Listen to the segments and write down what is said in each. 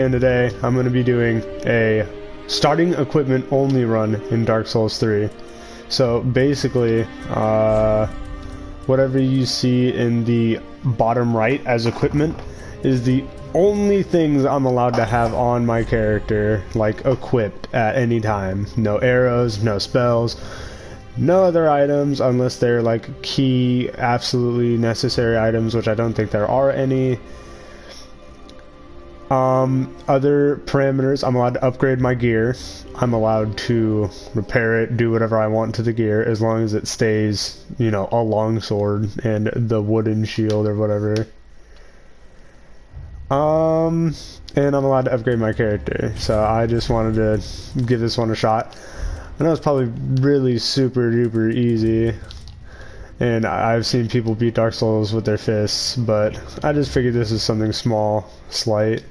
And today I'm going to be doing a starting equipment only run in Dark Souls 3. So basically, whatever you see in the bottom right as equipment is the only things I'm allowed to have on my character, like equipped at any time. No arrows, no spells, no other items unless they're like key, absolutely necessary items, which I don't think there are any. Other parameters, I'm allowed to upgrade my gear. I'm allowed to repair it, do whatever I want to the gear, as long as it stays, you know, a longsword and the wooden shield or whatever. And I'm allowed to upgrade my character. So I just wanted to give this one a shot. I know it's probably really super duper easy, and I've seen people beat Dark Souls with their fists, but I just figured this is something small, slight.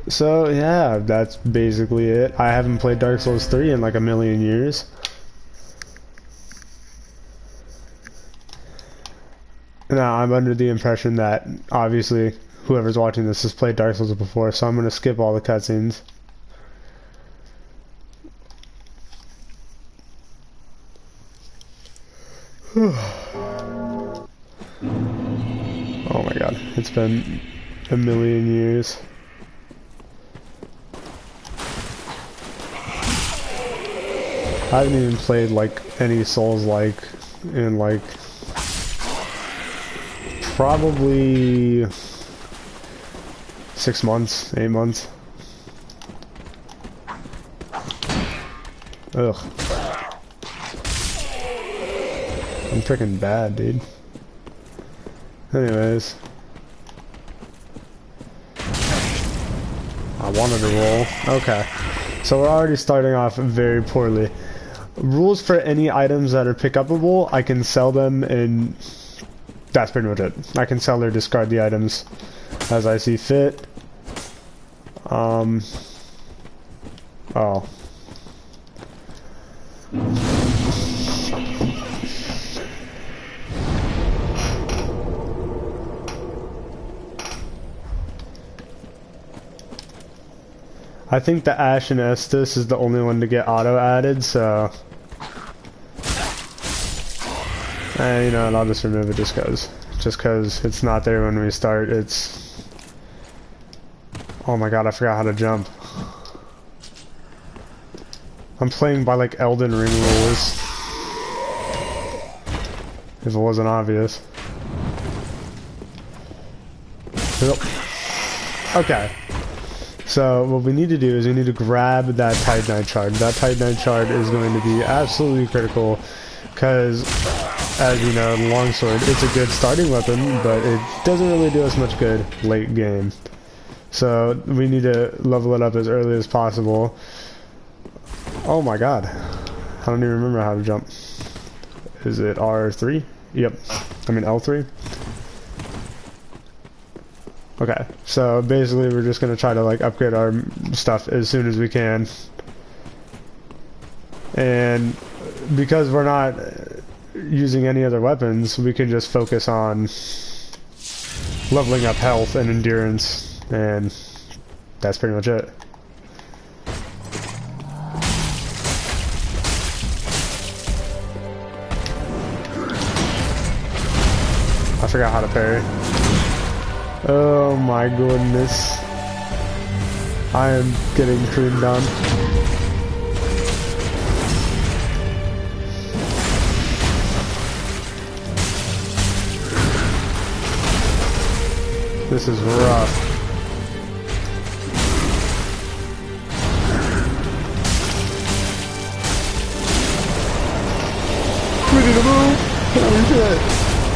So yeah, that's basically it. I haven't played Dark Souls 3 in like a million years. Now, I'm under the impression that, obviously, whoever's watching this has played Dark Souls before, so I'm going to skip all the cutscenes. Oh my god, it's been a million years. I haven't even played like any Souls-like in like probably 6 months, 8 months. Ugh. I'm freaking bad, dude. Anyways. I wanted to roll. Okay. So we're already starting off very poorly. Rules for any items that are pick-upable, I can sell them, and that's pretty much it. I can sell or discard the items as I see fit. Oh. I think the Ashen Estus is the only one to get auto-added, so... you know, and I'll just remove it just cause it's not there when we start. It's... Oh my god, I forgot how to jump. I'm playing by like Elden Ring rules. If it wasn't obvious. Yep. Okay. So what we need to do is we need to grab that Titanite shard. That Titanite shard is going to be absolutely critical because, as you know, longsword, it's a good starting weapon, but it doesn't really do us much good late game. So we need to level it up as early as possible. Oh my god. I don't even remember how to jump. Is it R3? Yep. I mean L3? Okay, so basically we're just gonna try to like upgrade our stuff as soon as we can. And because we're not using any other weapons, we can just focus on leveling up health and endurance, and that's pretty much it. I forgot how to parry. Oh my goodness. I am getting creamed on. This is rough. Ready to move! Holy shit!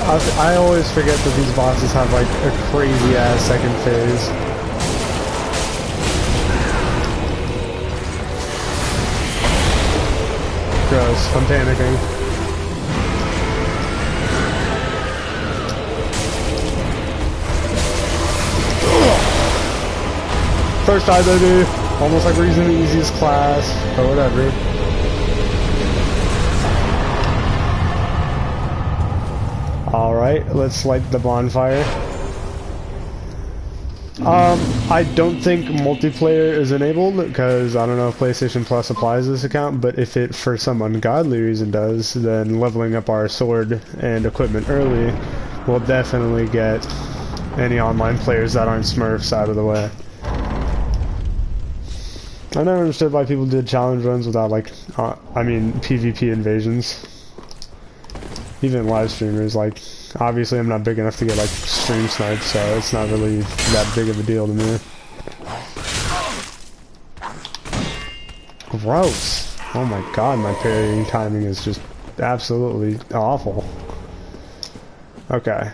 I always forget that these bosses have like a crazy ass second phase. Gross, I'm panicking. First try, baby! Almost like we're using the easiest class, but whatever. Alright, let's light the bonfire. I don't think multiplayer is enabled because I don't know if PlayStation Plus applies this account, but if it for some ungodly reason does, then leveling up our sword and equipment early will definitely get any online players that aren't Smurfs out of the way. I never understood why people did challenge runs without like, PvP invasions. Even live streamers, like, obviously I'm not big enough to get like stream sniped, so it's not really that big of a deal to me. Gross. Oh my god, my parrying timing is just absolutely awful. Okay.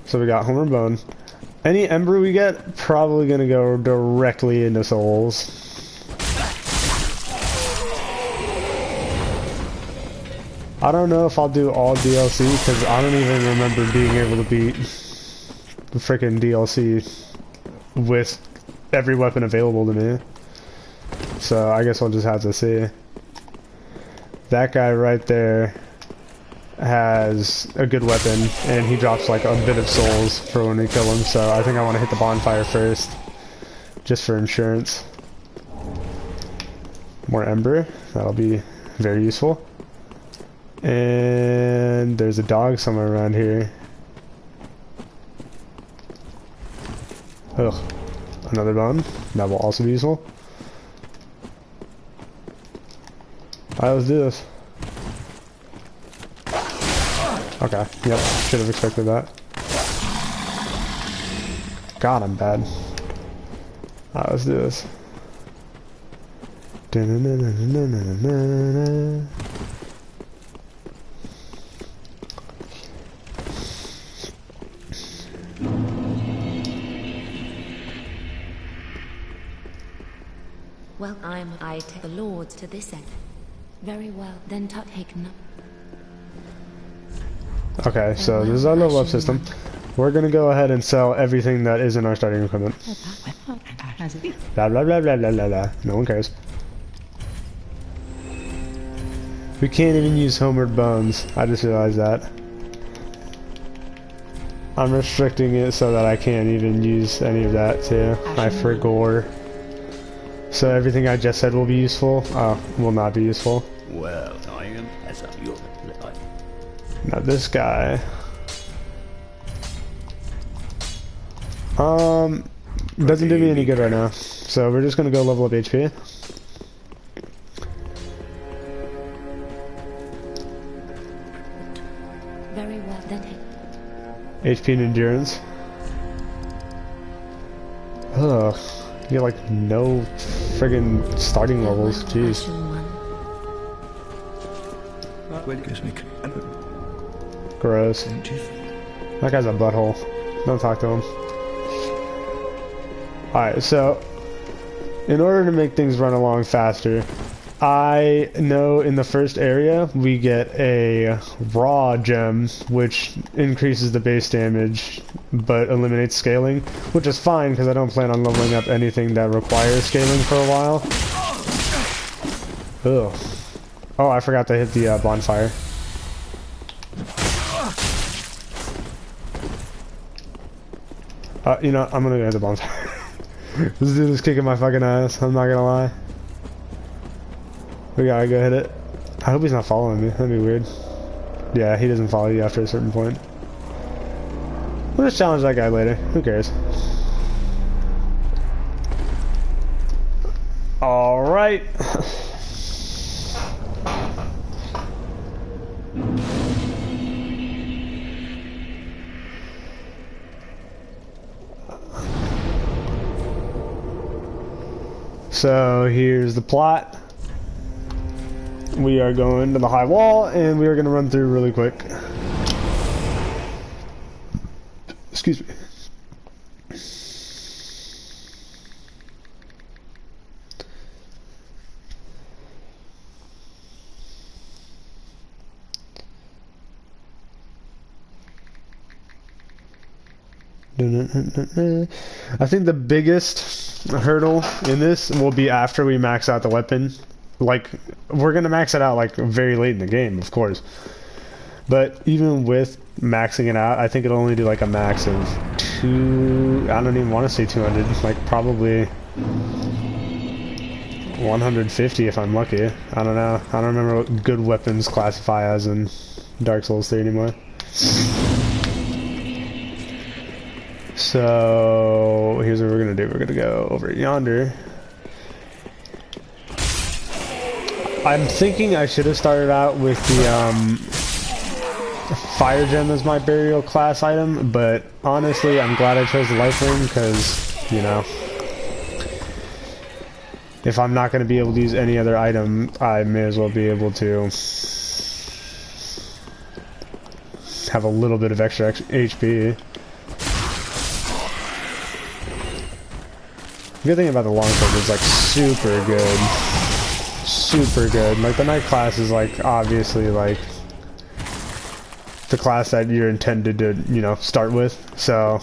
So we got Homer Bone. Any Ember we get, probably gonna go directly into Souls. I don't know if I'll do all DLC, because I don't even remember being able to beat the freaking DLC with every weapon available to me. So I guess we'll just have to see. That guy right there has a good weapon, and he drops like a bit of souls for when we kill him, so I think I want to hit the bonfire first, just for insurance. More Ember, that'll be very useful. And there's a dog somewhere around here. Ugh. Another bone. That will also be useful. Alright, let's do this. Okay, yep. Should have expected that. God, I'm bad. Alright, let's do this. Well, I take the lords to this end. Very well, then taken up. Okay, so this is our level up system. We're gonna go ahead and sell everything that is in our starting equipment. Blah blah blah blah blah blah blah. No one cares. We can't even use Homered Bones. I just realized that. I'm restricting it so that I can't even use any of that too. I forgot. So everything I just said will be useful, will not be useful. Well, I am as a your Now this guy. Doesn't do me any good right now. So we're just gonna go level up HP. Very well, then HP and endurance. Ugh. You get like no friggin' starting levels, jeez. Gross. That guy's a butthole. Don't talk to him. Alright, so in order to make things run along faster, I know in the first area we get a raw gem which increases the base damage but eliminates scaling, which is fine because I don't plan on leveling up anything that requires scaling for a while. Ugh. Oh, I forgot to hit the bonfire. You know, I'm gonna go hit the bonfire. This dude is kicking my fucking ass, I'm not gonna lie. We gotta go hit it. I hope he's not following me. That'd be weird. Yeah, he doesn't follow you after a certain point. We'll just challenge that guy later. Who cares? Alright. So here's the plot. We are going to the high wall, and we are going to run through really quick. Excuse me. I think the biggest hurdle in this will be after we max out the weapon. Like, we're gonna max it out like very late in the game, of course. But even with maxing it out, I think it'll only do like a max of I don't even want to say 200, like probably 150 if I'm lucky. I don't know. I don't remember what good weapons classify as in Dark Souls 3 anymore. So here's what we're gonna do. We're gonna go over yonder. I'm thinking I should have started out with the fire gem as my burial class item, but honestly I'm glad I chose the life ring because, you know, if I'm not going to be able to use any other item, I may as well be able to have a little bit of extra HP. The good thing about the longsword is like super good. Super good. Like the knight class is like obviously like the class that you're intended to, you know, start with, so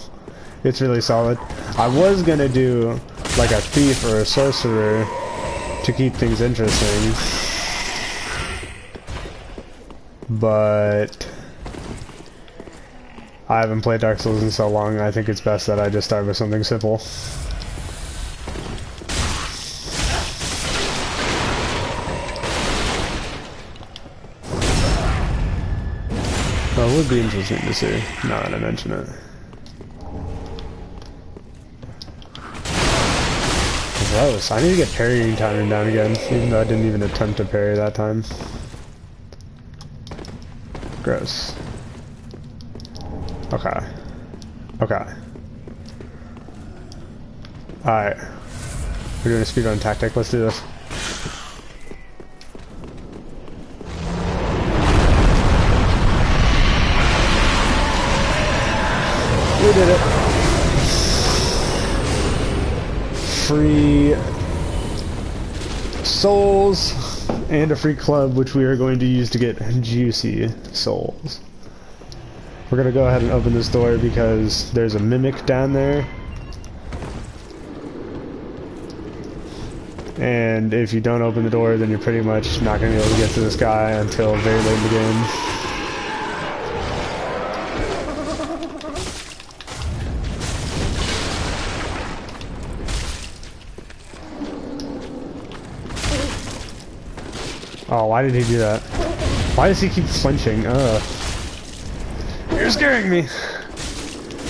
it's really solid. I was gonna do like a thief or a sorcerer to keep things interesting, but I haven't played Dark Souls in so long, I think it's best that I just start with something simple. Well, it would be interesting to see, now that I mention it. Gross. I need to get parrying timing down again, even though I didn't even attempt to parry that time. Gross. Okay. Okay. Alright. We're doing a speedrun tactic. Let's do this. We did it. Free souls and a free club, which we are going to use to get juicy souls. We're gonna go ahead and open this door because there's a mimic down there, and if you don't open the door, then you're pretty much not gonna be able to get to this guy until very late in the game. Oh, why did he do that? Why does he keep flinching? You're scaring me!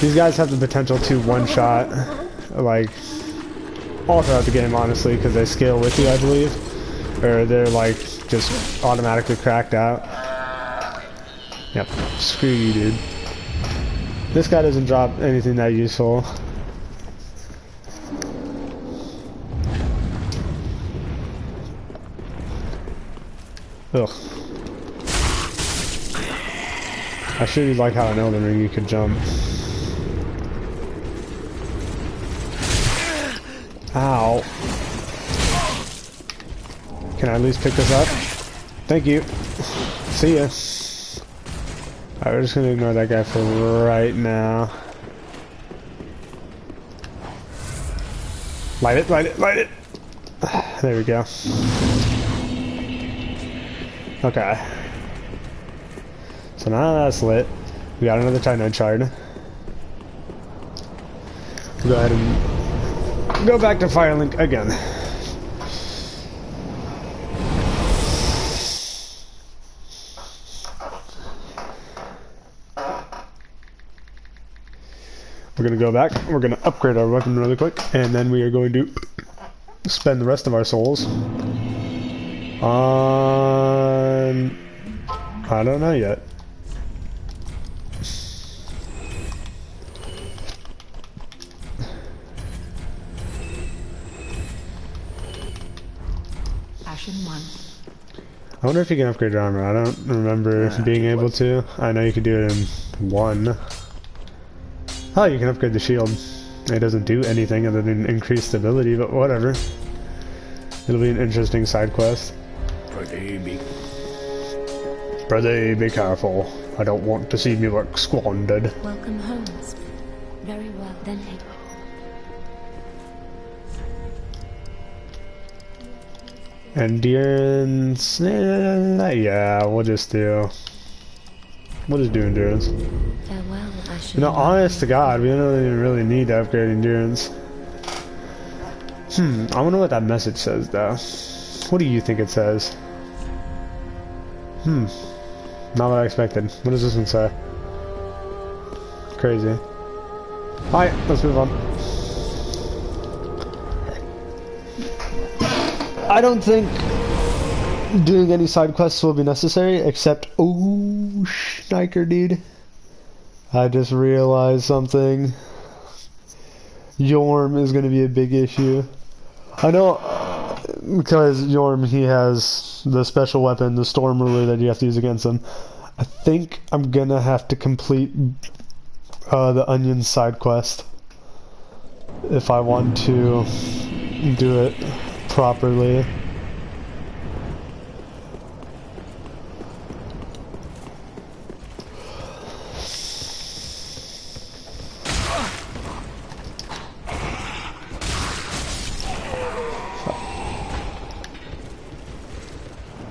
These guys have the potential to one-shot, like, all throughout the game, honestly, because they scale with you, I believe. Or they're, like, just automatically cracked out. Yep. Screw you, dude. This guy doesn't drop anything that useful. Ugh. I sure like how in Elden Ring you could jump. Ow. Can I at least pick this up? Thank you. See ya. Alright, we're just gonna ignore that guy for right now. Light it, light it, light it! There we go. Okay. So now that's lit. We got another Titanite shard. Go ahead and go back to Firelink again. We're gonna go back. We're gonna upgrade our weapon really quick, and then we are going to spend the rest of our souls on... I don't know yet. Ashen 1. I wonder if you can upgrade your armor. I don't remember being able to. I know you can do it in 1. Oh, you can upgrade the shield. It doesn't do anything other than increase stability, but whatever. It'll be an interesting side quest. Brother, be careful. I don't want to see me work squandered. Welcome home, Smith. Very well, then head. Endurance... yeah, we'll just do... We'll just do endurance. Farewell, Asher. You know, honest to God, we don't even really need to upgrade endurance. I wonder what that message says, though. What do you think it says? Not what I expected. What does this one say? Crazy. Alright, let's move on. I don't think doing any side quests will be necessary, except... Oh, Schniker, dude. I just realized something. Yorm is going to be a big issue. I know, because Yorm, he has the special weapon, the Storm Ruler, that you have to use against him. I think I'm going to have to complete the Onion side quest if I want to do it properly.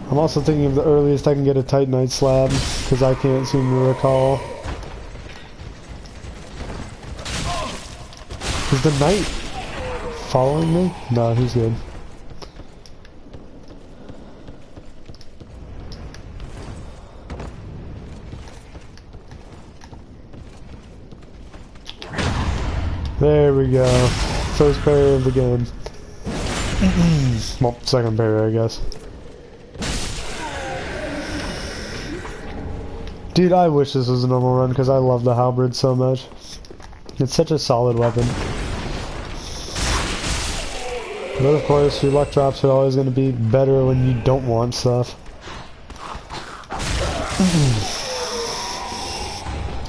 I'm also thinking of the earliest I can get a Titanite slab, because I can't seem to recall. Is the knight following me? No, he's good. There we go. First parry of the game. Well, second parry, I guess. Dude, I wish this was a normal run because I love the halberd so much. It's such a solid weapon. But of course, your luck drops are always going to be better when you don't want stuff.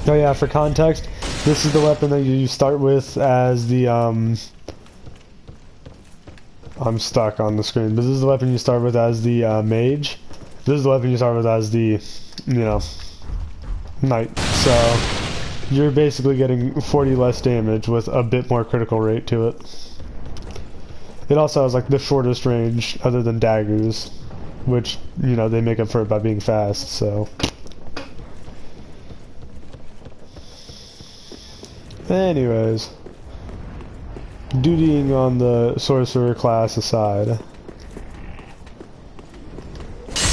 Oh yeah, for context, this is the weapon that you start with as the, I'm stuck on the screen, but this is the weapon you start with as the, mage. This is the weapon you start with as the, you know, knight. So, you're basically getting 40 less damage with a bit more critical rate to it. It also has, like, the shortest range other than daggers, which, you know, they make up for it by being fast, so. Anyways, dutying on the sorcerer class aside.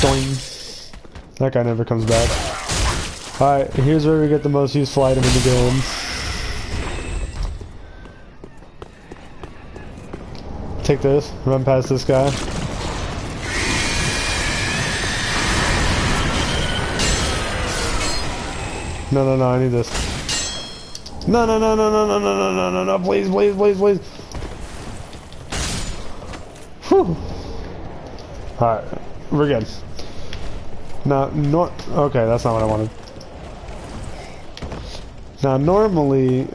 Doing. That guy never comes back. Alright, here's where we get the most useful item in the game. Take this, run past this guy. No, I need this. No, please. Whew. Alright, we're good. Now, okay, that's not what I wanted. Now, normally,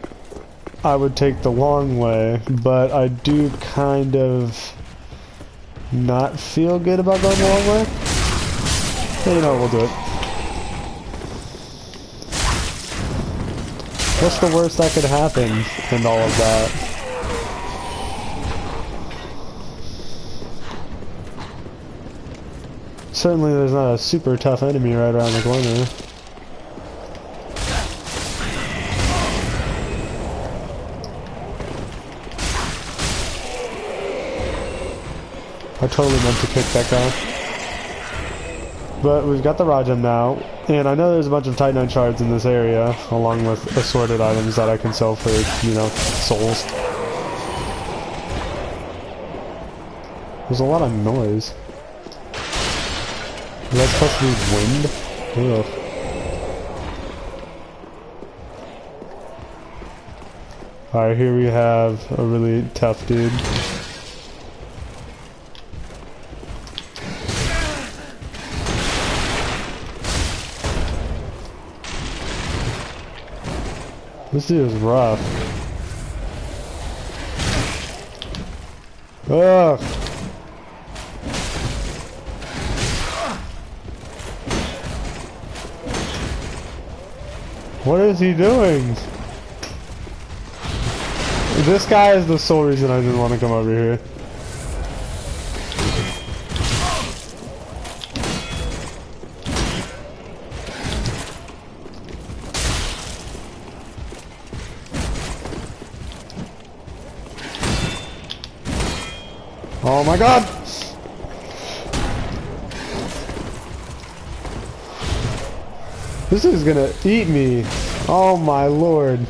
I would take the long way, but I do kind of not feel good about going the long way. So, you know what, we'll do it. What's the worst that could happen in all of that? Certainly there's not a super tough enemy right around the corner. I totally meant to kick that guy. But we've got the Rajam now, and I know there's a bunch of Titanite shards in this area, along with assorted items that I can sell for, you know, souls. There's a lot of noise. Is that supposed to be wind? Ugh. Alright, here we have a really tough dude. This dude is rough. Ugh. What is he doing? This guy is the sole reason I didn't want to come over here. Oh my god! This is gonna eat me. Oh my lord.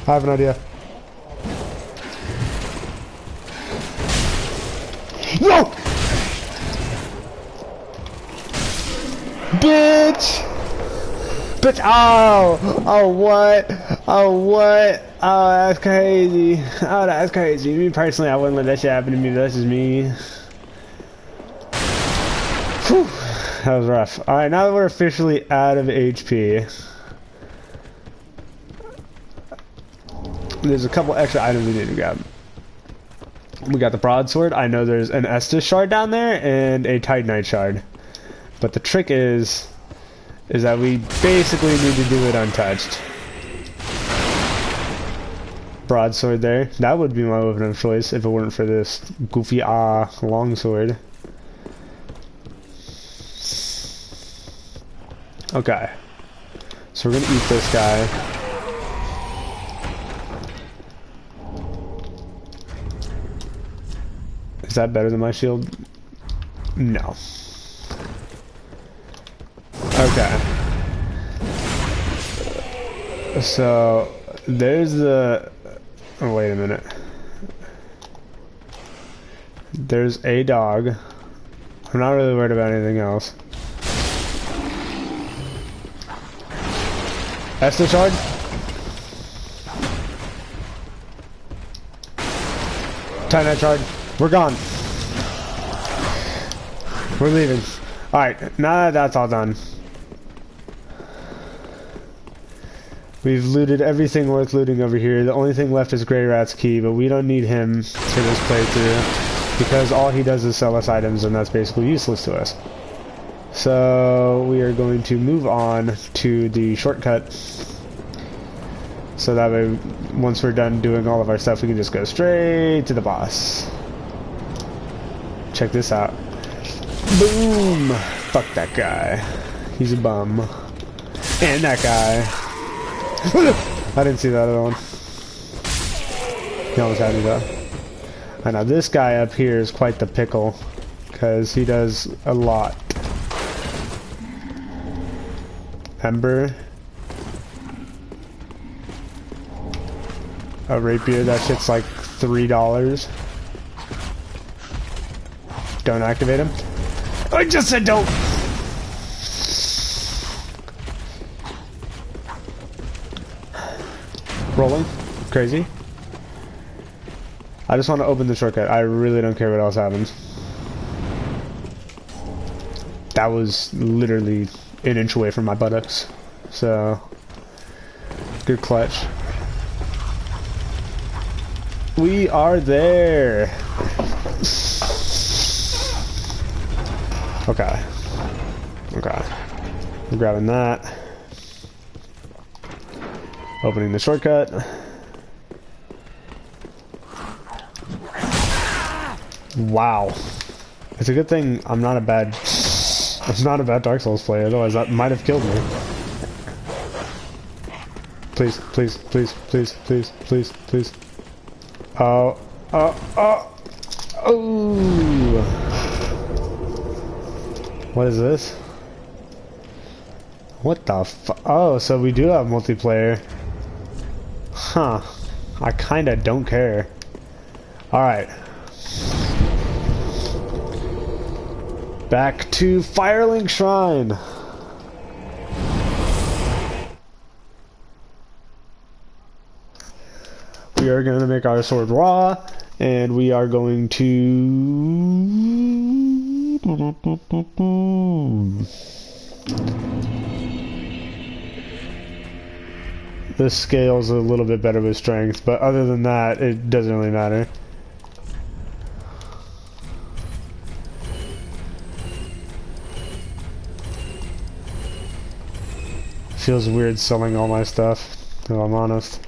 I have an idea. No! Bitch! Bitch! Oh! Oh, what? Oh, what? Oh, that's crazy. Oh, that's crazy. Me personally, I wouldn't let that shit happen to me, but that's just me. Whew. That was rough. Alright, now that we're officially out of HP, there's a couple extra items we need to grab. We got the broadsword. I know there's an Estus shard down there and a Titanite shard. But the trick is that we basically need to do it untouched. Broadsword there. That would be my weapon of choice if it weren't for this goofy longsword. Okay. So we're gonna eat this guy. Is that better than my shield? No. Okay. So there's the... Oh, wait a minute. There's a dog. I'm not really worried about anything else. Estus shard? Titanite shard. We're gone. We're leaving. Alright, now that that's all done. We've looted everything worth looting over here. The only thing left is Greirat's key, but we don't need him for this playthrough because all he does is sell us items and that's basically useless to us. So we are going to move on to the shortcut. So that way, once we're done doing all of our stuff, we can just go straight to the boss. Check this out. Boom! Fuck that guy. He's a bum. And that guy. I didn't see that other one. He almost had me though. And now this guy up here is quite the pickle. Because he does a lot. Ember. A rapier, that shit's like $3. Don't activate him. I just said don't! Rolling. Crazy. I just want to open the shortcut. I really don't care what else happens. That was literally an inch away from my buttocks. So, good clutch. We are there. Okay. Okay. I'm grabbing that. Opening the shortcut. Wow. It's a good thing I'm not a bad Dark Souls player, otherwise that might have killed me. Please, please, please, please, please, please, please. Oh. What is this? What the fu- Oh, so we do have multiplayer. Huh. I kinda don't care. Alright. Back to Firelink Shrine. We are going to make our sword raw, and we are going to... This scales a little bit better with strength, but other than that, it doesn't really matter. Feels weird selling all my stuff, if I'm honest.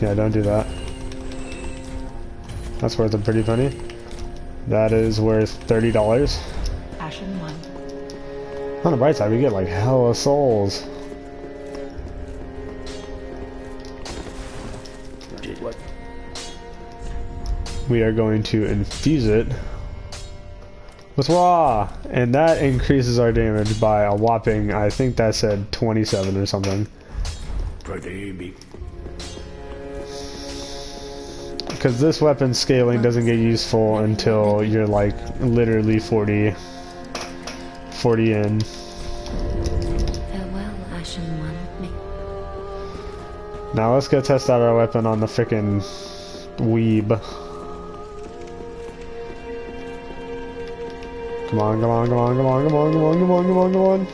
Yeah, don't do that. That's worth a pretty penny. That is worth $30. Ashen 1. On the bright side, we get like hella souls. Did what? We are going to infuse it with raw, and that increases our damage by a whopping, I think that said 27 or something. Pretty big. Because this weapon scaling doesn't get useful until you're like literally 40 in. Farewell, Ashen One. Now let's go test out our weapon on the frickin' weeb. Come on, come on, come on, come on, come on, come on, come on, come on, come on.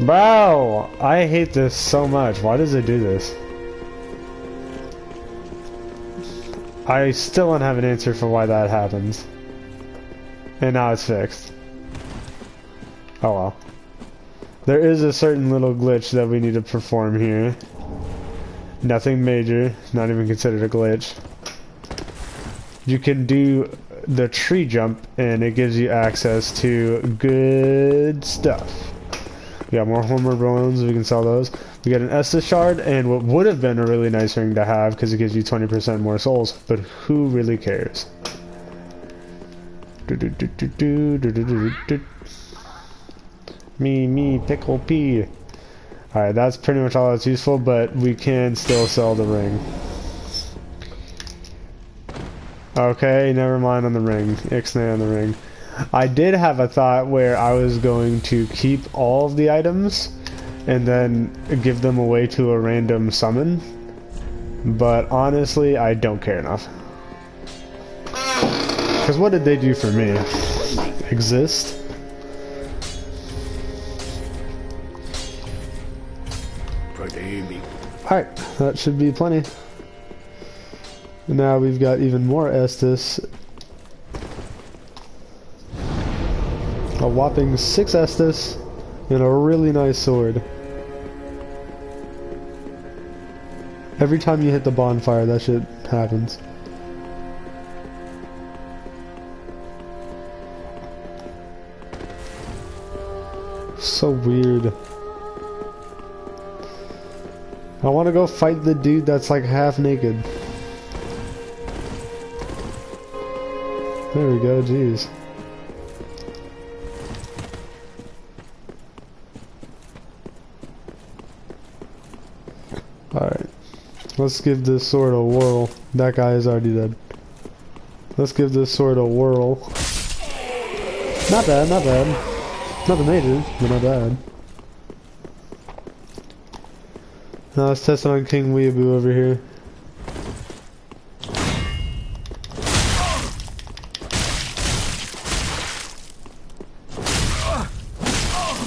Bro, I hate this so much. Why does it do this? I still don't have an answer for why that happens. And now it's fixed. Oh well. There is a certain little glitch that we need to perform here. Nothing major, not even considered a glitch. You can do the tree jump and it gives you access to good stuff. We got more Homer bones, we can sell those. We got an Estus shard and what would have been a really nice ring to have because it gives you 20% more souls, but who really cares? Me, pickle pea. Alright, that's pretty much all that's useful, but we can still sell the ring. Okay, never mind on the ring. Ixnay on the ring. I did have a thought where I was going to keep all of the items and then give them away to a random summon, but honestly, I don't care enough. Because what did they do for me? Exist? Alright, that should be plenty. Now we've got even more Estus. A whopping 6 Estus and a really nice sword. Every time you hit the bonfire, that shit happens. So weird. I want to go fight the dude that's like half naked. There we go, jeez. Alright. Let's give this sword a whirl. That guy is already dead. Let's give this sword a whirl. Not bad, not bad. Nothing major, but not bad. Now let's test it on King Weeaboo over here.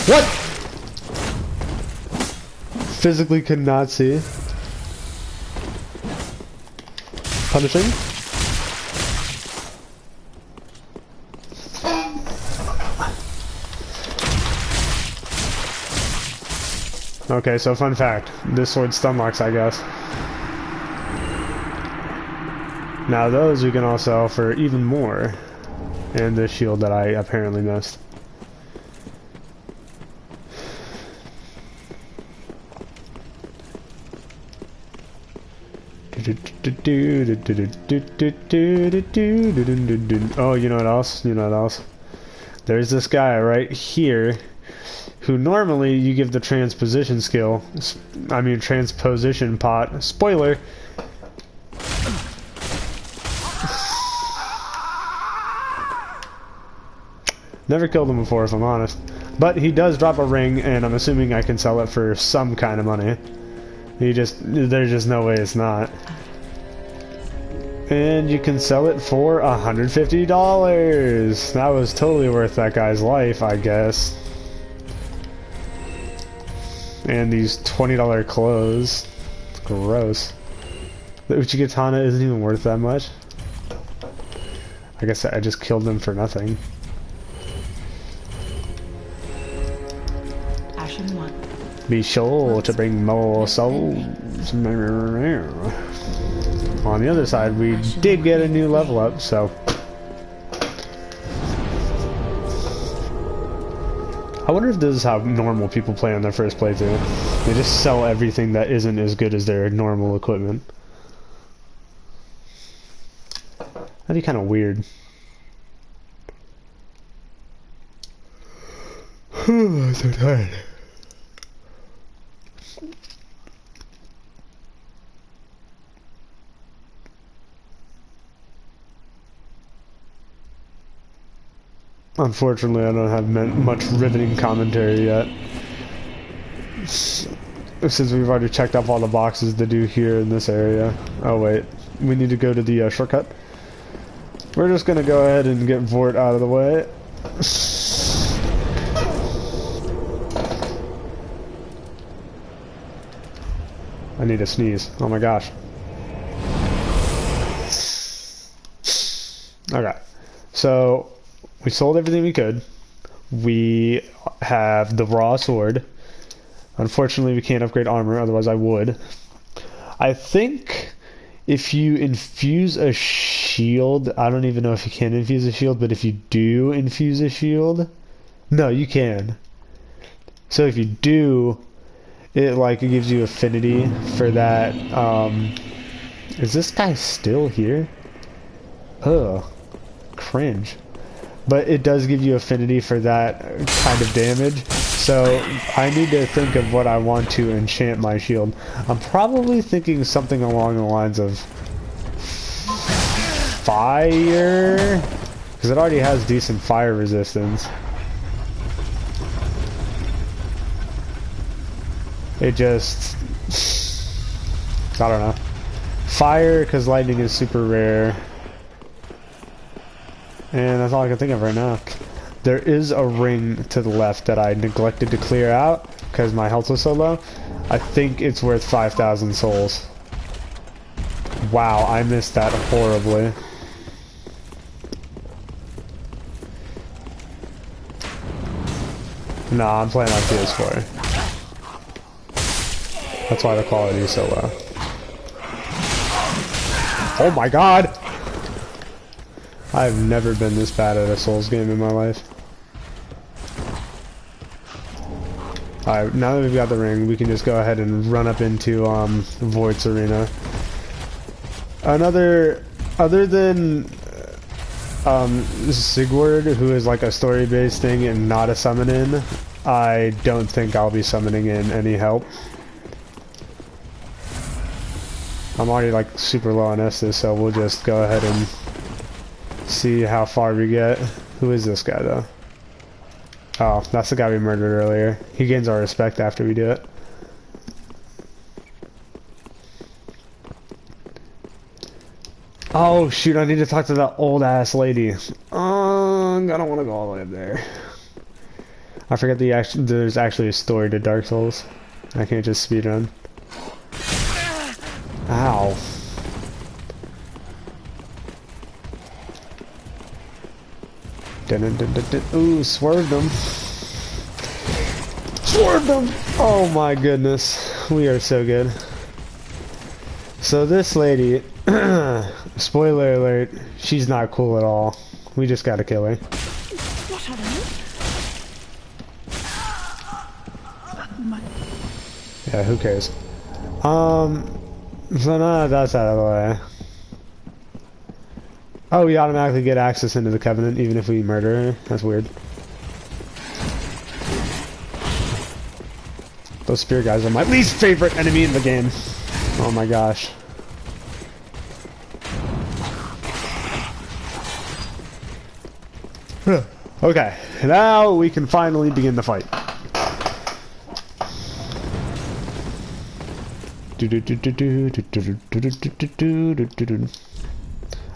What? Physically could not see. Punishing. Okay, so fun fact, this sword stun locks, I guess. Now those we can all sell for even more. And the shield that I apparently missed. Oh, you know what else? You know what else? There's this guy right here who normally you give the transposition skill, transposition pot. Spoiler! Never killed him before, if I'm honest. But he does drop a ring, and I'm assuming I can sell it for some kind of money. There's just no way it's not. And you can sell it for $150. That was totally worth that guy's life, I guess. And these $20 clothes. Gross. The Uchigatana isn't even worth that much. I guess I just killed them for nothing. Ashen 1. Be sure to bring more souls. On the other side, we did get a new level up, so... I wonder if this is how normal people play on their first playthrough. They just sell everything that isn't as good as their normal equipment. That'd be kind of weird. I'm so tired. Unfortunately, I don't have much riveting commentary yet. Since we've already checked off all the boxes to do here in this area. Oh wait, we need to go to the shortcut. We're just gonna go ahead and get Vort out of the way. I need to sneeze. Oh my gosh. Okay. So, we sold everything we could. We have the raw sword. Unfortunately, we can't upgrade armor, otherwise I would. I think if you infuse a shield, I don't even know if you can infuse a shield, but if you do infuse a shield, no, you can. So if you do, it gives you affinity for that. Is this guy still here? Ugh, cringe. But it does give you affinity for that kind of damage. So I need to think of what I want to enchant my shield. I'm probably thinking something along the lines of fire, because it already has decent fire resistance. It just, I don't know. Fire, because lightning is super rare. And that's all I can think of right now. There is a ring to the left that I neglected to clear out because my health was so low. I think it's worth 5,000 souls. Wow, I missed that horribly. Nah, I'm playing on PS4. That's why the quality is so low. Oh my god! I've never been this bad at a Souls game in my life. Alright, now that we've got the ring, we can just go ahead and run up into Vort's arena. Other than Sigurd, who is like a story-based thing and not a summon-in, I don't think I'll be summoning in any help. I'm already like super low on Estus, so we'll just go ahead and see how far we get. Who is this guy though? Oh, that's the guy we murdered earlier. He gains our respect after we do it. Oh shoot, I need to talk to that old ass lady. I don't want to go all the way up there. I forget there's actually a story to Dark Souls. I can't just speedrun. Ow. Ooh, swerved them. Swerved them! Oh my goodness. We are so good. So this lady, spoiler alert, she's not cool at all. We just gotta kill her. What are they? Yeah, who cares? So now that's out of the way. Oh, we automatically get access into the Covenant even if we murder her? That's weird. Those spear guys are my least favorite enemy in the game. Oh my gosh. Okay, now we can finally begin the fight.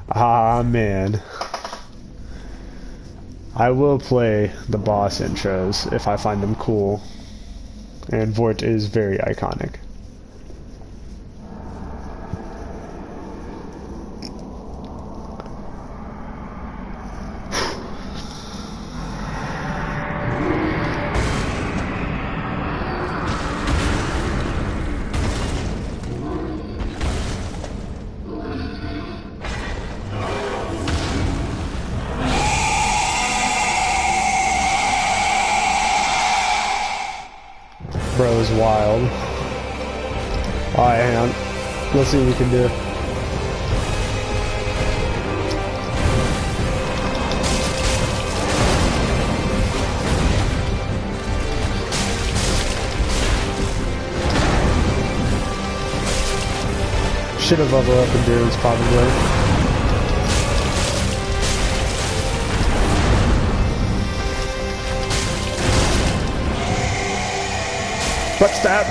Ah man, I will play the boss intros if I find them cool, and Vort is very iconic. Bro is wild. Alright, hang on. Let's see what we can do. Should have leveled up endurance probably. Butt stab!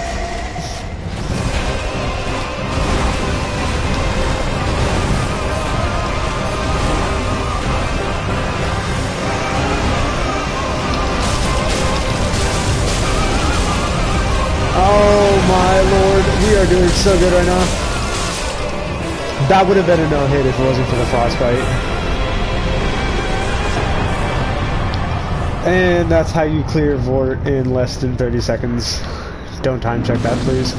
Oh my lord, we are doing so good right now. That would have been a no-hit if it wasn't for the frostbite. And that's how you clear Vort in less than 30 seconds. Don't time check that, please.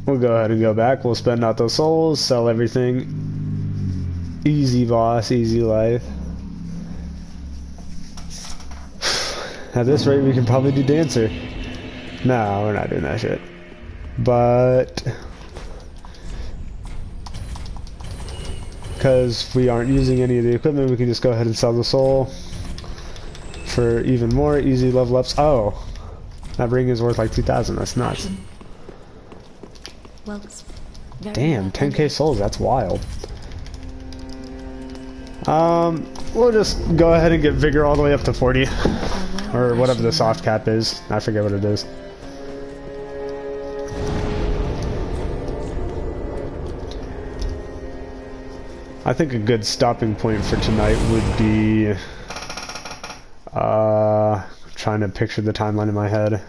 We'll go ahead and go back. We'll spend out those souls, sell everything. Easy boss, easy life. At this rate, we can probably do Dancer. No, we're not doing that shit. But because we aren't using any of the equipment, we can just go ahead and sell the soul for even more easy level ups. Oh, that ring is worth like 2,000. That's nuts. Well, damn, 10k souls. That's wild. We'll just go ahead and get vigor all the way up to 40, or whatever the soft cap is. I forget what it is. I think a good stopping point for tonight would be trying to picture the timeline in my head.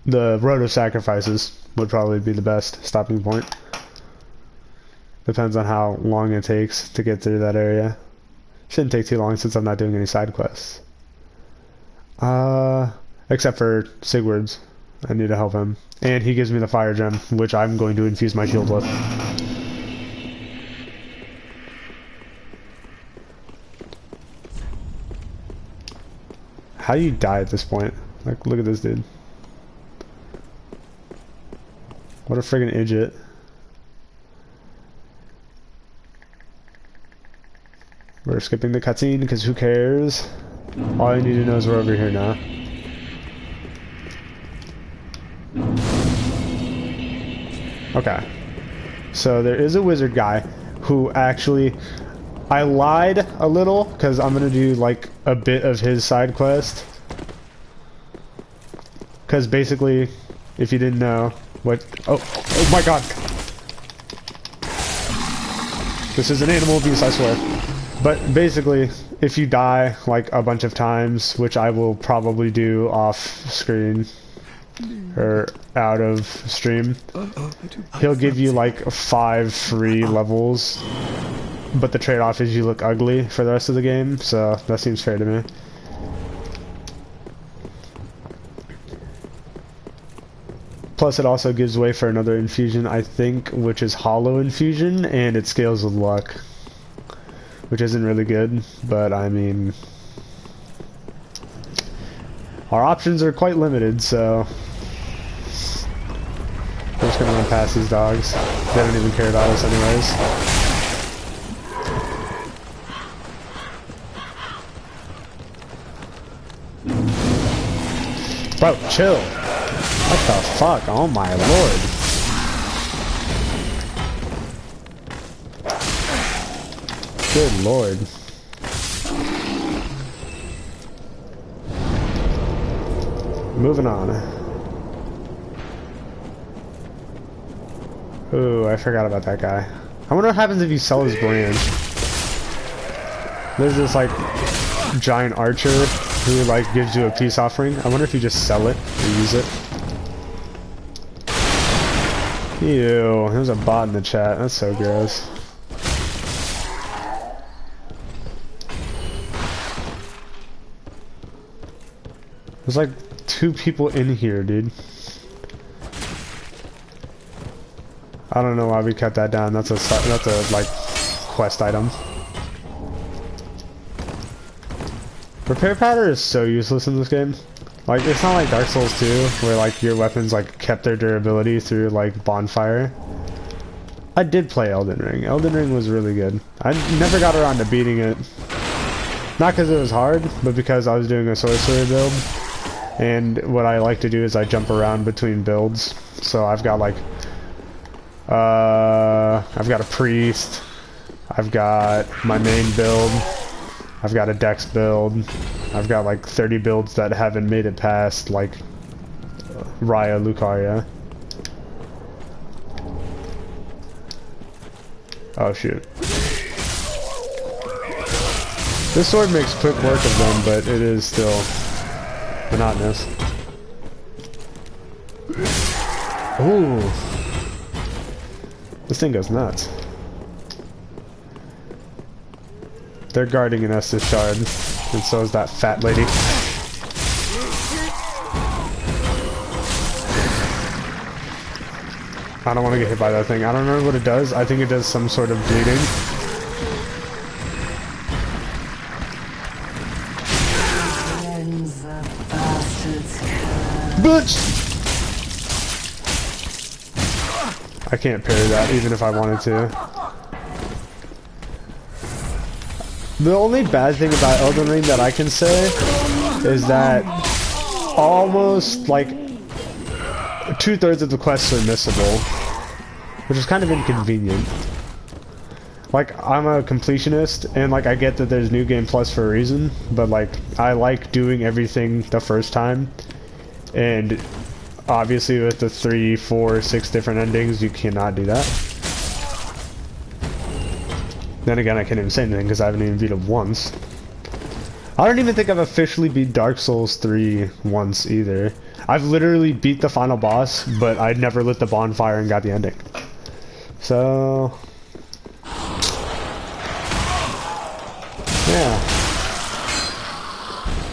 The Road of Sacrifices would probably be the best stopping point. Depends on how long it takes to get through that area. Shouldn't take too long since I'm not doing any side quests. Except for Sigurd's. I need to help him. And he gives me the fire gem, which I'm going to infuse my shield with. How do you die at this point? Like, look at this dude. What a friggin' idiot. We're skipping the cutscene because who cares? All you need to know is we're over here now. Okay. So there is a wizard guy who actually... I lied a little because I'm going to do like a bit of his side quest. Because basically, if you didn't know... What? Oh my god! This is an animal abuse, I swear. But basically, if you die like a bunch of times, which I will probably do off screen or out of stream, he'll give you like 5 free levels. But the trade-off is you look ugly for the rest of the game, so that seems fair to me. Plus, it also gives way for another infusion, I think, which is Hollow Infusion, and it scales with luck. Which isn't really good, but I mean... Our options are quite limited, so... I'm just gonna run past these dogs. They don't even care about us anyways. Bro, chill! What the fuck? Oh my lord. Good lord. Moving on. Ooh, I forgot about that guy. I wonder what happens if you sell his branch. There's this like giant archer who like gives you a peace offering. I wonder if you just sell it or use it. Ew, there's a bot in the chat. That's so gross. There's like 2 people in here, dude. I don't know why we cut that down. That's a like quest item. Repair powder is so useless in this game. Like, it's not like Dark Souls 2, where like your weapons like kept their durability through like bonfire. I did play Elden Ring. Elden Ring was really good. I never got around to beating it. Not because it was hard, but because I was doing a sorcerer build. And what I like to do is I jump around between builds. So I've got like I've got a priest, I've got my main build, I've got a dex build, I've got like 30 builds that haven't made it past like Raya Lucaria. Oh shoot. This sword makes quick work of them, but it is still monotonous. Ooh. This thing goes nuts. They're guarding an Estus shard, and so is that fat lady. I don't want to get hit by that thing. I don't remember what it does. I think it does some sort of bleeding. Bitch! I can't parry that even if I wanted to. The only bad thing about Elden Ring that I can say is that almost like 2/3 of the quests are missable, which is kind of inconvenient. Like, I'm a completionist, and like I get that there's New Game Plus for a reason, but like I like doing everything the first time, and obviously with the 3, 4, 6 different endings, you cannot do that. Then again, I can't even say anything because I haven't even beat it once. I don't even think I've officially beat Dark Souls 3 once either. I've literally beat the final boss, but I never lit the bonfire and got the ending. So... yeah.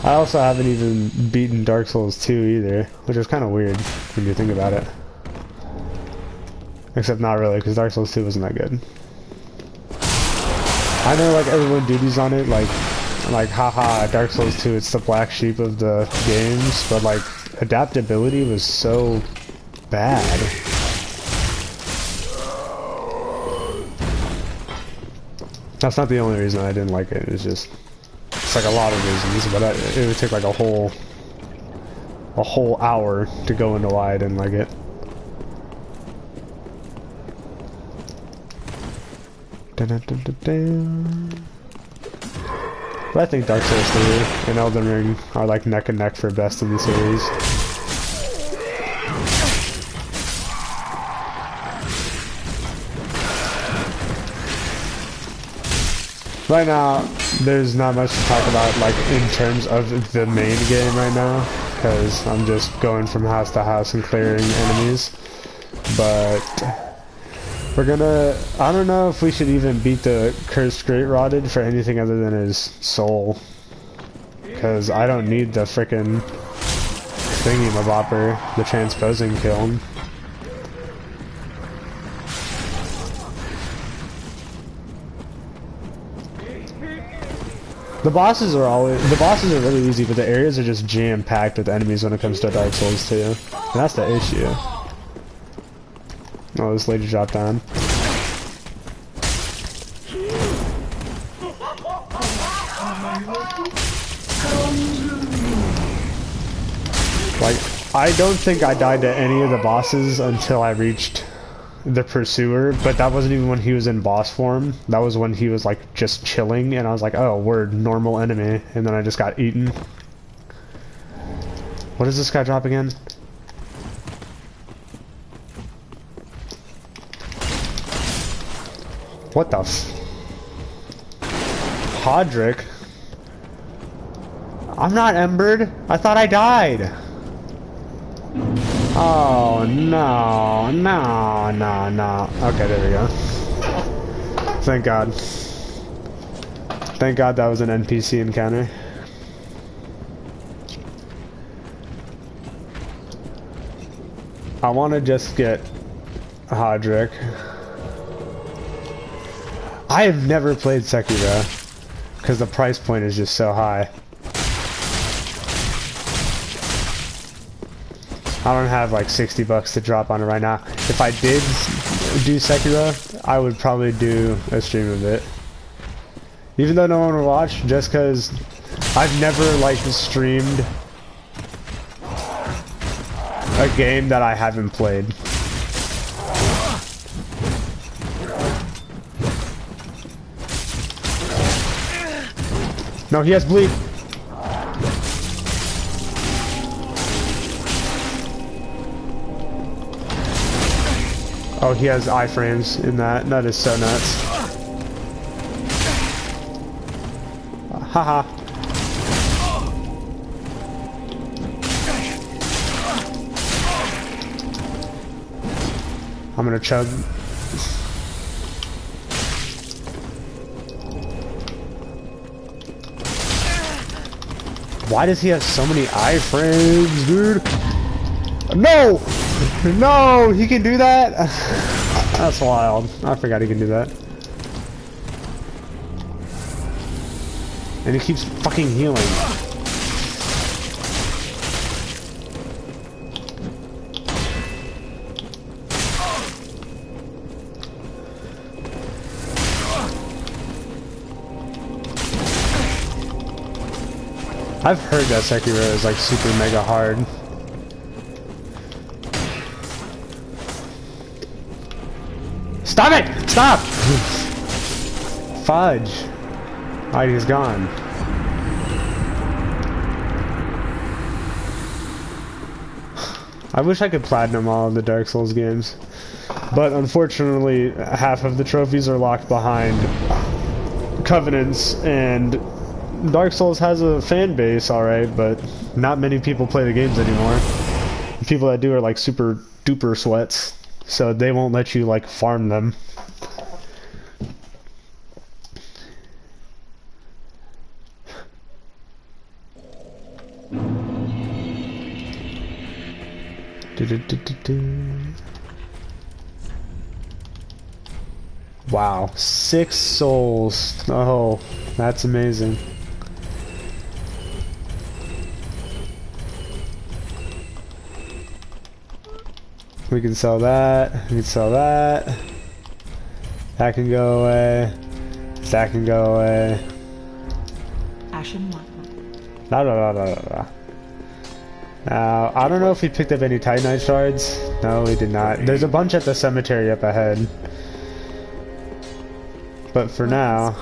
I also haven't even beaten Dark Souls 2 either, which is kind of weird when you think about it. Except not really, because Dark Souls 2 wasn't that good. I know like everyone duties on it, like haha, Dark Souls 2, it's the black sheep of the games, but like adaptability was so bad. That's not the only reason I didn't like it. It's just, it's like a lot of reasons, but it would take like a whole hour to go into why I didn't like it. But I think Dark Souls 3 and Elden Ring are like neck and neck for best in the series. Right now, there's not much to talk about like in terms of the main game right now, because I'm just going from house to house and clearing enemies. But we're gonna... I don't know if we should even beat the Cursed Great Rotted for anything other than his soul. Because I don't need the frickin' thingy-mabopper, the transposing kiln. The bosses are really easy, but the areas are just jam-packed with enemies when it comes to Dark Souls 2. And that's the issue. Oh, this lady dropped down. Like, I don't think I died to any of the bosses until I reached the Pursuer, but that wasn't even when he was in boss form. That was when he was like just chilling, and I was like, oh, word, normal enemy, and then I just got eaten. What does this guy drop again? What the f... Podrick? I'm not embered. I thought I died. Oh, no, no, no, no. Okay, there we go. Thank God. Thank God that was an NPC encounter. I want to just get Hodrick. I have never played Sekiro because the price point is just so high. I don't have like 60 bucks to drop on it right now. If I did do Sekiro, I would probably do a stream of it. Even though no one will watch, just because I've never like streamed a game that I haven't played. No, he has bleed. Oh, he has iframes in that. That is so nuts. Haha. I'm gonna chug. Why does he have so many iframes, dude? No! No! He can do that? That's wild. I forgot he can do that. And he keeps fucking healing. I've heard that Sekiro is like super mega hard. Stop it! Stop! Fudge. Alright, he's gone. I wish I could platinum all of the Dark Souls games. But unfortunately, half of the trophies are locked behind covenants, and Dark Souls has a fan base, alright, but not many people play the games anymore. The people that do are like super duper sweats, so they won't let you like farm them. Wow, 6 souls. Oh, that's amazing. We can sell that. We can sell that. That can go away. That can go away. Ashen one. No, no, no, no, no, no. Now, I don't know if he picked up any Titanite shards. No, he did not. There's a bunch at the cemetery up ahead. But for now...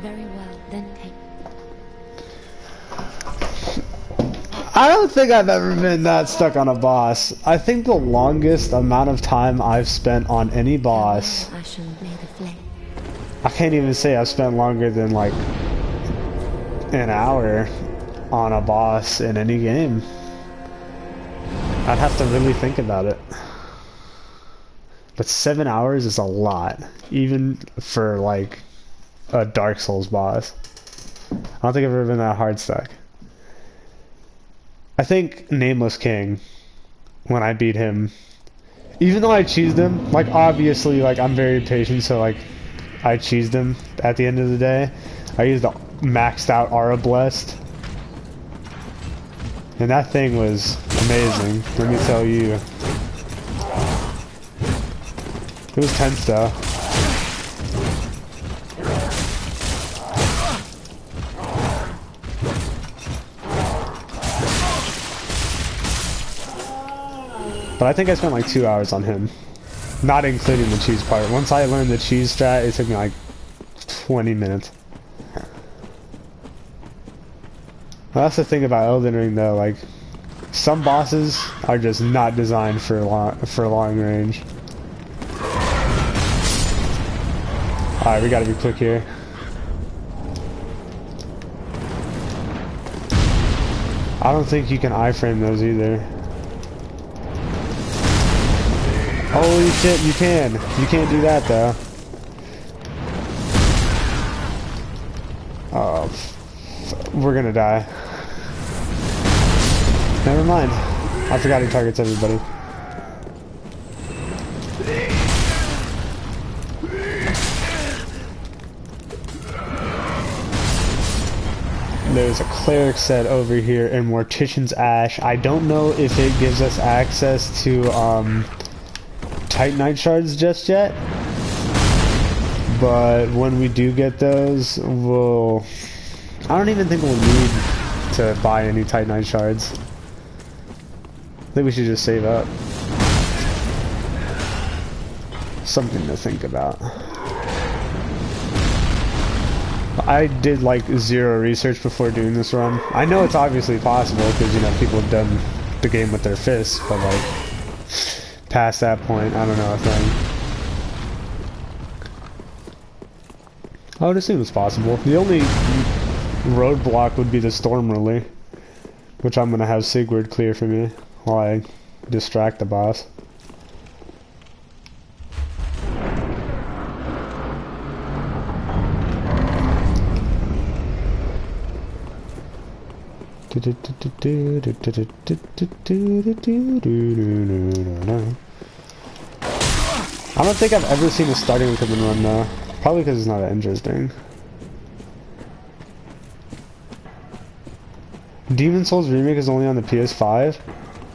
Very well, then take. I don't think I've ever been that stuck on a boss. I think the longest amount of time I've spent on any boss... I shall lay the flame. I can't even say I've spent longer than like an hour on a boss in any game. I'd have to really think about it. But 7 hours is a lot, even for like a Dark Souls boss. I don't think I've ever been that hard stuck. I think Nameless King, when I beat him, even though I cheesed him, like obviously like I'm very patient, so like I cheesed him at the end of the day. I used the maxed out Aura Blessed. And that thing was amazing, let me tell you. It was tense though. But I think I spent like 2 hours on him. Not including the cheese part. Once I learned the cheese strat, it took me like 20 minutes. Well, that's the thing about Elden Ring though, like some bosses are just not designed for long range. Alright, we gotta be quick here. I don't think you can iframe those either. Holy shit, you can. You can't do that though. Oh, we're gonna die. Never mind. I forgot he targets everybody. there's a cleric set over here in Mortician's Ash. I don't know if it gives us access to Titanite shards just yet, but when we do get those, we'll... I don't even think we'll need to buy any Titanite shards. I think we should just save up. Something to think about. I did like zero research before doing this run. I know it's obviously possible because, you know, people have done the game with their fists, but like past that point, I don't know a thing. I would assume it's possible. The only roadblock would be the storm really, which I'm gonna have Sigurd clear for me while I distract the boss. I don't think I've ever seen a starting equipment run though. Probably because it's not that interesting. Demon Souls Remake is only on the PS5?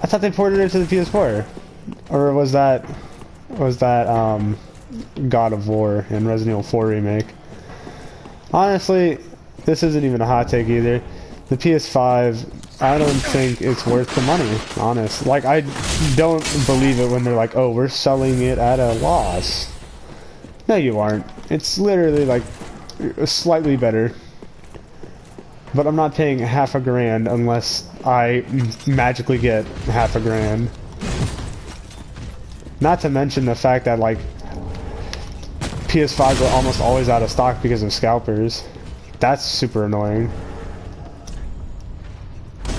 I thought they ported it to the PS4. Or was that God of War and Resident Evil 4 Remake? Honestly, this isn't even a hot take either. The PS5, I don't think it's worth the money, honest. Like, I don't believe it when they're like, oh, we're selling it at a loss. No, you aren't. It's literally, like, slightly better. But I'm not paying half a grand unless I magically get half a grand. Not to mention the fact that, like, PS5s are almost always out of stock because of scalpers. That's super annoying.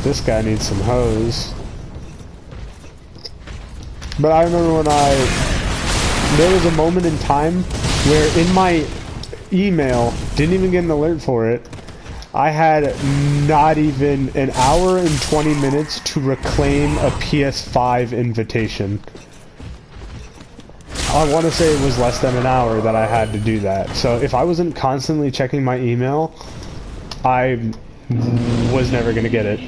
This guy needs some hose. But I remember when there was a moment in time where in my email, didn't even get an alert for it, I had not even an hour and 20 minutes to reclaim a PS5 invitation. I want to say it was less than an hour that I had to do that. So if I wasn't constantly checking my email, I was never going to get it.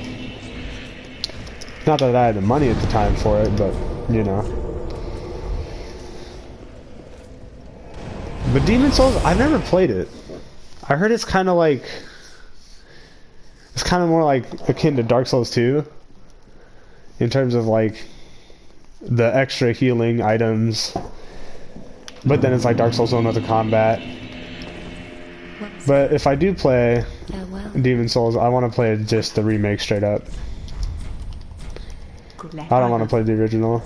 Not that I had the money at the time for it, but, you know. But Demon Souls, I've never played it. I heard it's kind of like... It's kind of more like akin to Dark Souls 2. In terms of, like, the extra healing items. But then it's like Dark Souls 1 with the combat. But if I do play Demon Souls, I want to play just the remake straight up. I don't want to play the original.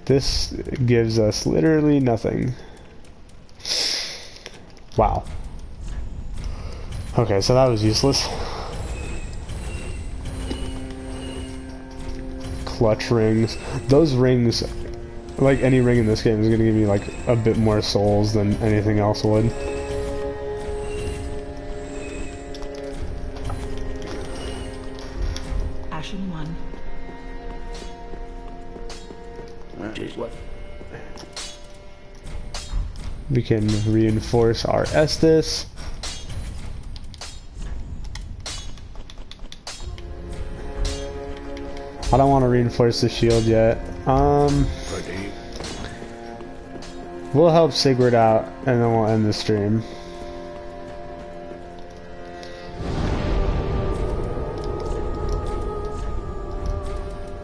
This gives us literally nothing. Wow. Okay, so that was useless. Clutch rings. Those rings, like any ring in this game, is going to give me like a bit more souls than anything else would. Ashen one. What? We can reinforce our Estus. I don't want to reinforce the shield yet. We'll help Sigurd out, and then we'll end the stream.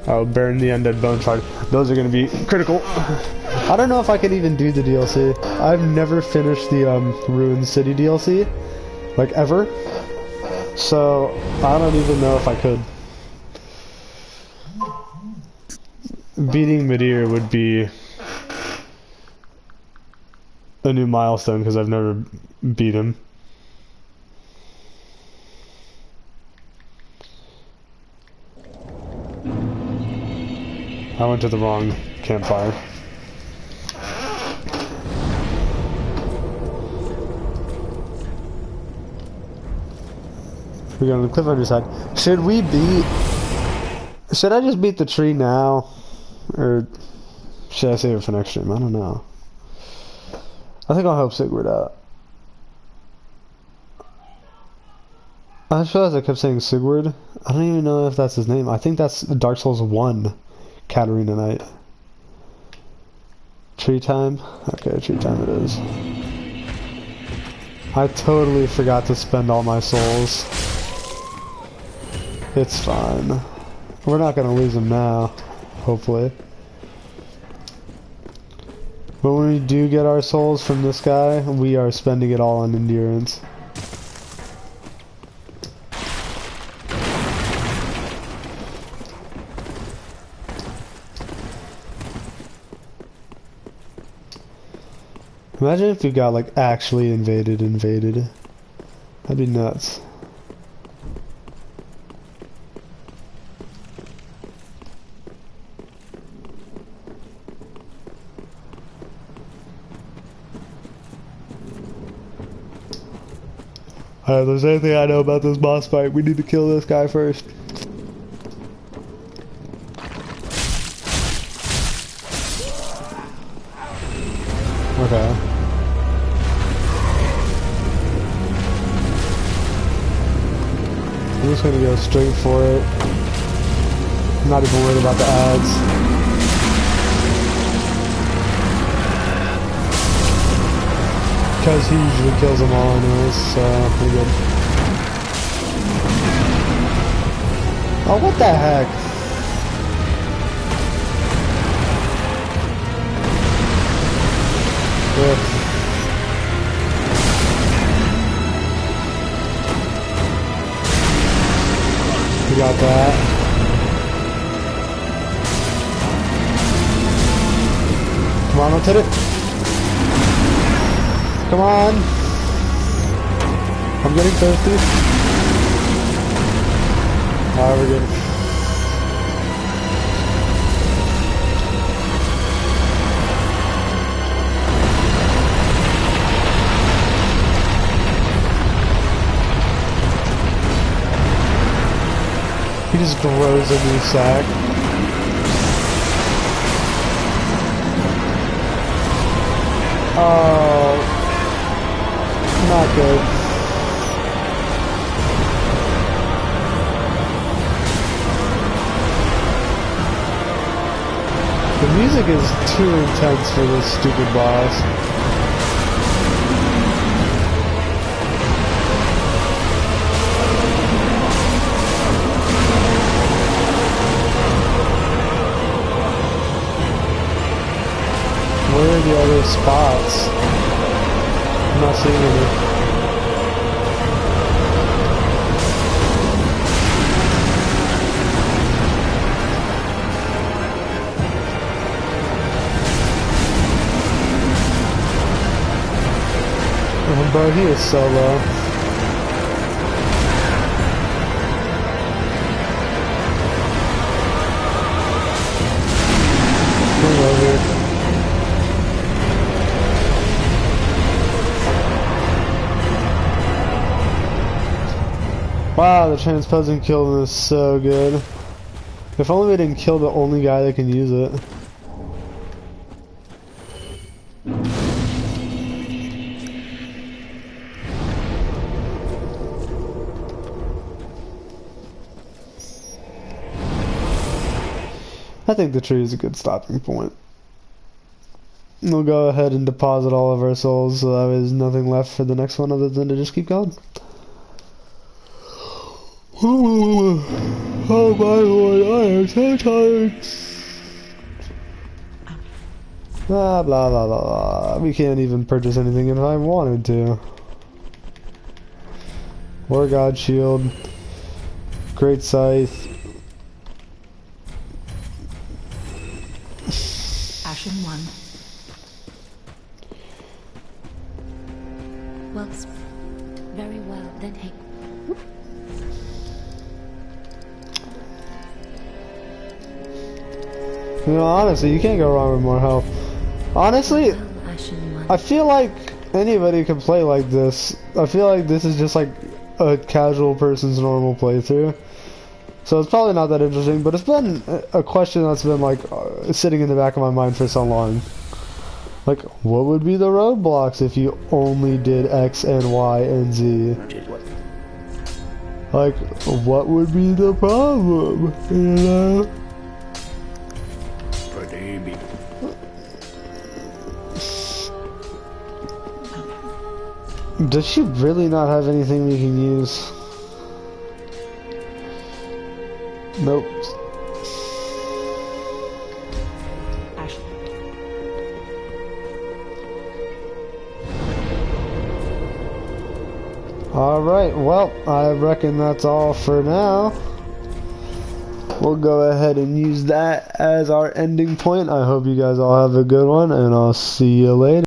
Oh, burn the undead bone shard. Those are going to be critical. I don't know if I can even do the DLC. I've never finished the Ruined City DLC, like ever. So I don't even know if I could. Beating Midir would be a new milestone because I've never beat him. I went to the wrong campfire. We're going to the cliff on your side. Should I just beat the tree now? Or should I save it for next stream? I don't know. I think I'll help Sigurd out. I just realized I kept saying Sigurd. I don't even know if that's his name. I think that's Dark Souls 1 Katarina Knight. Tree time? Okay, tree time it is. I totally forgot to spend all my souls. It's fine. We're not gonna lose them now, hopefully. But when we do get our souls from this guy, we are spending it all on endurance. Imagine if we got like actually invaded. That'd be nuts. Alright, if there's anything I know about this boss fight, we need to kill this guy first. Okay. I'm just gonna go straight for it. I'm not even worried about the ads. Because he usually kills them all anyways, so pretty good. Oh, what the heck? Ugh. We got that. Come on, let's hit it. Come on. I'm getting thirsty. Alright, we're good. He just grows a new sack. Oh, not good. The music is too intense for this stupid boss. Where are the other spots? I'm not seeing any. Oh, bro, he is so low. Come over. Wow, the transposing kill is so good. If only we didn't kill the only guy that can use it. I think the tree is a good stopping point. We'll go ahead and deposit all of our souls so that there's nothing left for the next one other than to just keep going. Oh my lord, I am so tired. Blah blah blah blah blah. We can't even purchase anything if I wanted to. War God Shield. Great Scythe. Ashen One. Well, very well. Then take. You know, honestly, you can't go wrong with more health. Honestly, Well, Ashen One. I feel like anybody can play like this. I feel like this is just like a casual person's normal playthrough. So it's probably not that interesting, but it's been a question that's been like sitting in the back of my mind for so long. Like, what would be the roadblocks if you only did X and Y and Z? Like, what would be the problem, you know? Baby. Does she really not have anything we can use? Nope. Ashen. Alright, well, I reckon that's all for now. We'll go ahead and use that as our ending point. I hope you guys all have a good one, and I'll see you later.